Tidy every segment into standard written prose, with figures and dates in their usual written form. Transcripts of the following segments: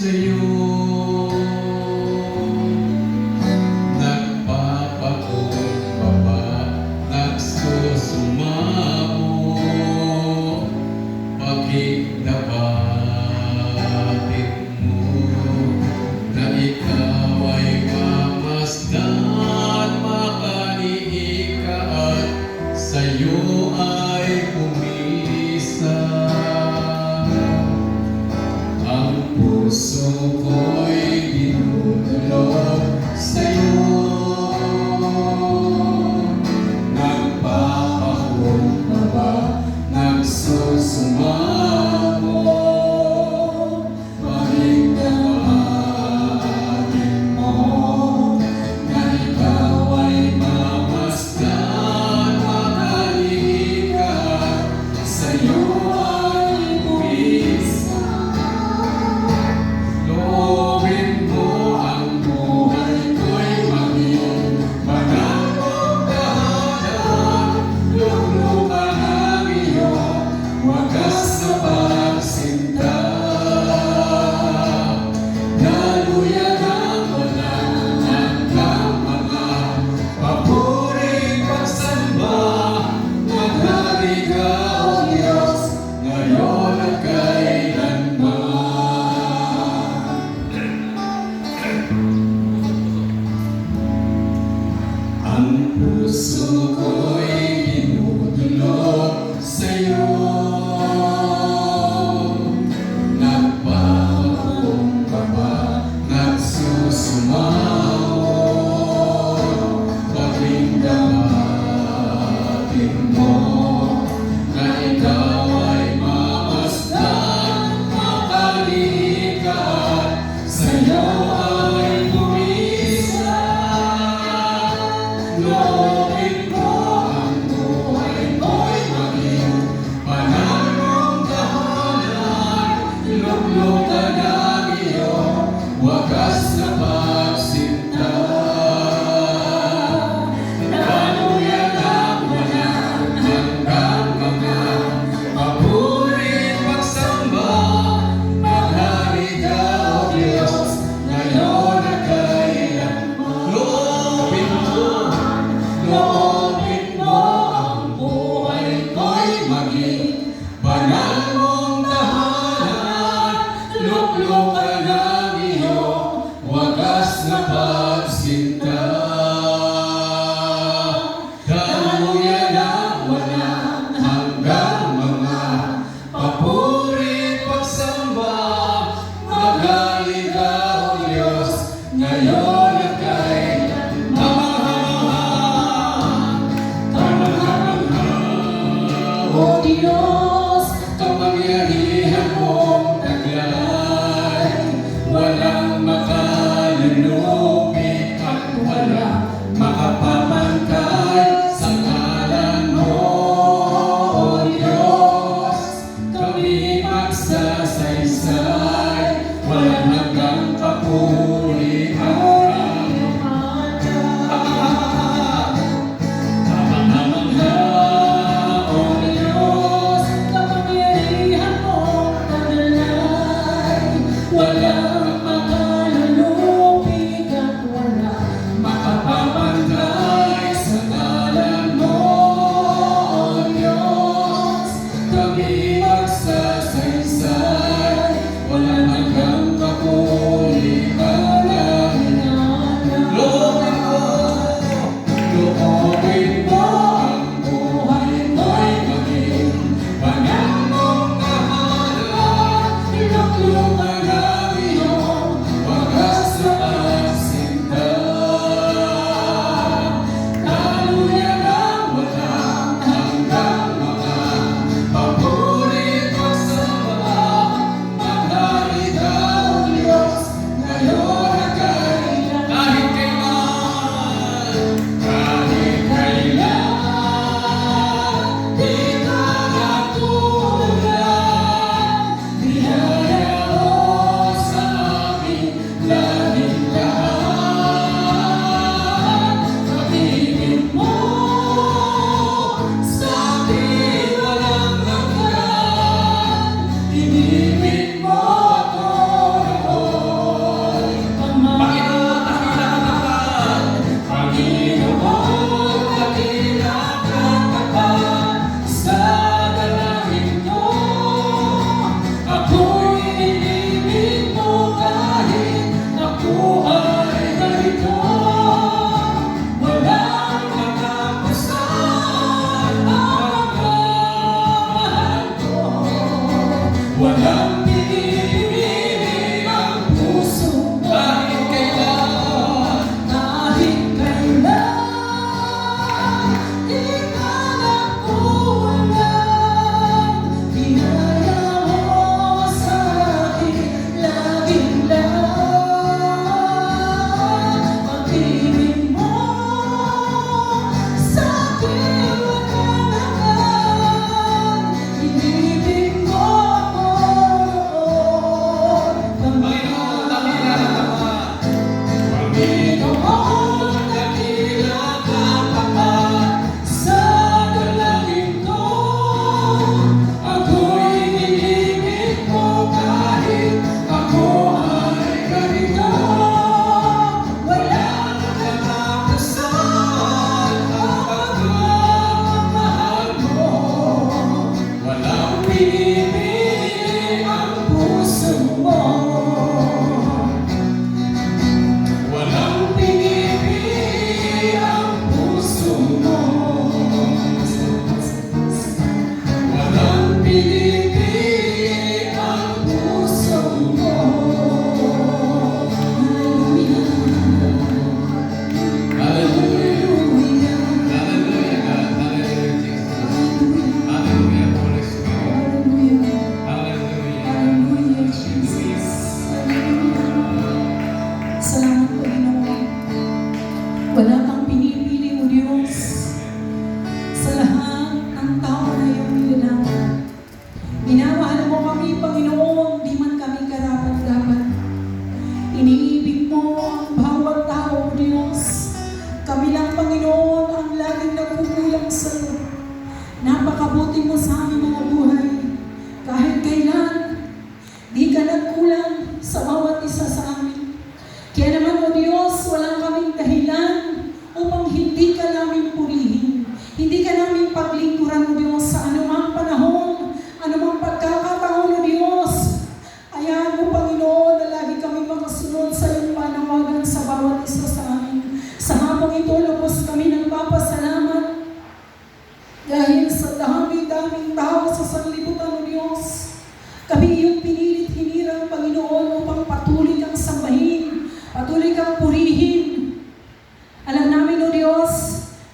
sa'yo. Nagpapakumbaba, nagsusumamo, pagigdapatin mo na ikaw ay mamasdan, makaliika at sa'yo ay pumisa. Ang puso ko'y dinudulog sa'yo. Nagpapakumbaba, nagsusumamo, pagigdapatin mo na ikaw ay mamasdan, makaliika at sa'yo ay pumisa. Loobin mo ang buhay ko'y maging banal mong tahanan. Luglugan ang iyong wagas na pagsinta. Daluyan ang walang hanggang mga papuring pagsamba. Maghari ka, O Diyos, ngayon at kailanman. Ang puso ko'y dinudulog sa'yo. Nagpapakumbaba, nagsusumamo, pagigdapatin mo na ikaw ay mamasdan, makaliika at sa'yo ay pumisa. Loobin mo ang buhay ko'y maging banal mong tahanan. Luglugan ang iyong wagas na pagsinta. Daluyan ang walang hanggang mga papuring pagsamba. Maghari ka, O Diyos, ngayon at kailanman. Loobin mo ang buhay ko'y maging banal mong tahanan. Luglugan ang iyong wagas na pagsinta. Daluyan ang walang hanggang mga papuring pagsamba. Maghari ka, O Diyos, ngayon at kailanman. O Diyos, Kapangyarihan mong taglay, walang makalulupit at walang makapapantay sa ngalan mo, O Diyos. Kami magsasaysay, walang hanggang kapulihan. walang makalulupit at walang Makapapantay sa ngalan mo, O Diyos. Kami magsasaysay, walang hanggang kapulihan. Loobin mo ang buhay mo'y maging banal mong tahanan. Luglugan ang iyong wagas na pagsinta. Daluyan ang walang hanggang mga papuring pagsamba. Maghari ka, O Diyos, ngayon at kailanman. Kahit kailan, di ka natulad. Biyaya mo sa amin laging lahat. Pag-ibig mo sa akin walang hanggan. Inibig mo ako noon walang pinipili ang puso mo. kahit kailan. Kahit kailan, di ka nagkulang. Biyaya mo sa akin, laging lang. Pag-ibig mo sa akin walang hanggan. Inibig mo ako Panginoon, dakila Panginoon, dakila ka tapat sa dalangin ko. Ako'y iniibig mo kahit ako ay ganito. Walang katatapusan ang pagmamahal mo. Walang pinipili ang puso mo. Walang pinipili ang puso mo. Walang pinipili ang puso mo. Hallelujah. Hallelujah, God. Hallelujah, Jesus. Hallelujah, Holy Spirit. Hallelujah, Jesus. Salamat, Panginoon. Wala kang pinipili, O Diyos, sa lahat ng tao na iyong nilalang. Minamahal mo kami, Panginoon, di man kami karapat-dapat. Iniibig mo ang bawat tao, O Diyos. Kami lang, Panginoon, ang laging nagkukulang sa iyo. Napakabuti mo sa aming mga buhay. Kahit kailan, di ka nagkulang sa bawat isa sa amin. Kaya naman, O Diyos, walang kaming dahilan upang hindi ka namin purihin. Hindi ka namin paglingkuran, O Diyos, sa anumang panahon, anumang pagkakataon, O Diyos. Hayaan mo, Panginoon, na lagi kami makasunod sa iyong panawagan sa bawat isa sa amin. Sa hapong ito, lubos kami nagpapasalamat dahil sa dami-daming tao sa sanlibutan, O Diyos. Kami iyong pinilit hinirang, Panginoon, upang patuloy kang sambahin, patuloy kang purihin. Alam namin, O Diyos,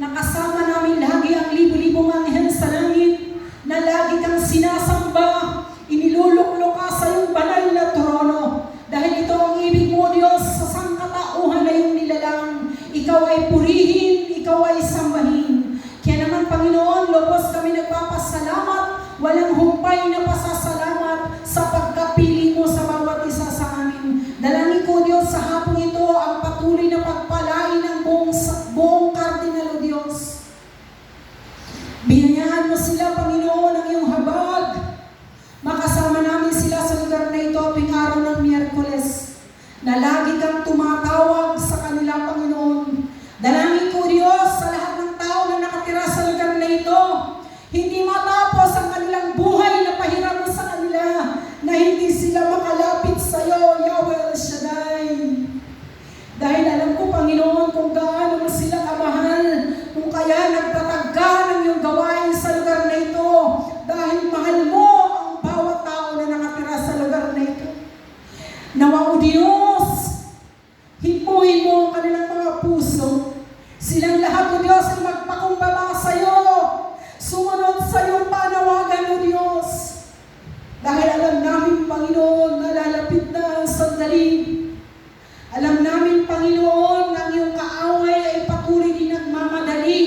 nakasama namin lagi ang libo-libong anghel sa langit, na lagi kang sinasamba, iniluluklok ka sa iyong banal na trono. Dahil ito ang ibig mo, O Diyos, sa sangkatauhan na iyong nilalang. Ikaw ay purihin, ikaw ay sambahin. Kaya naman, Panginoon, lubos kami nagpapasalamat, walang humpay na pasasalamat sa pagkapili mo sa bawat isa sa amin. Dalangin ko, Diyos, sa hapong ito ang patuloy na pagpalain ng buong kardinal, O Diyos. Biyayaan mo sila, Panginoon, ang iyong habag. Makasama namin sila sa lugar na ito tuwing araw ng Miyerkules, na lagi kang tumatawag sa kanila, Panginoon. Dalangin ko, Diyos, sa lahat ng tao na nakatira sa lugar na ito, hindi matapos ang kanilang buhay na pahiram mo sa kanila, na hindi sila makalapit sa iyo, Yahweh El Shaddai. Dahil alam ko, Panginoon, kung gaano mo sila kamahal, kung kaya nagtatag ka ng iyong gawain sa lugar na ito, dahil mahal mo ang bawat tao na nakatira sa lugar na ito. Nawa, O Diyos, hipuin mo ang kanilang mga puso. Silang lahat, O Diyos, ay magpakumbaba sa iyo, sumunod sa iyong panawagan, O Diyos. Dahil alam namin, Panginoon, na lalapit na ang sandali. Alam namin, Panginoon, na ang iyong kaaway ay patuloy din nagmamadali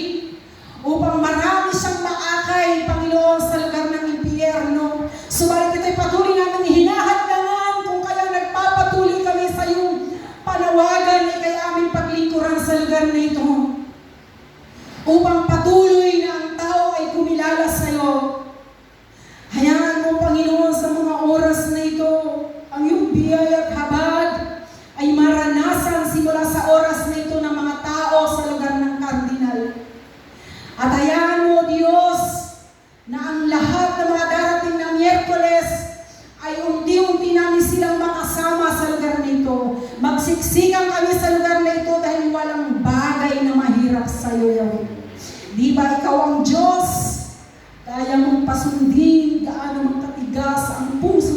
upang marami siyang maakay, Panginoon, sa lugar ng impyerno. Subalit ito'y patuloy namin hinahadlangan, kung kaya nagpapatuloy kami sa iyong panawagan ay kaya aming paglingkuran sa lugar na ito. Upang patuloy na ang tao ay kumilala sa iyo. Hayaan mo, Panginoon, sa mga oras na ito, ang iyong biyaya at habag ay maranasan simula sa oras na ito ng mga tao sa lugar ng kardinal. At hayaan mo, Diyos, na ang lahat ng mga darating na Miyerkules ay unti-unti namin silang makasama sa lugar na ito. Magsiksikan kami sa lugar na ito dahil walang bagay na mahirap sa iyo, Yahweh. Di ba ikaw ang Diyos? Kaya mong pasundin gaano mang katigas matigas ang puso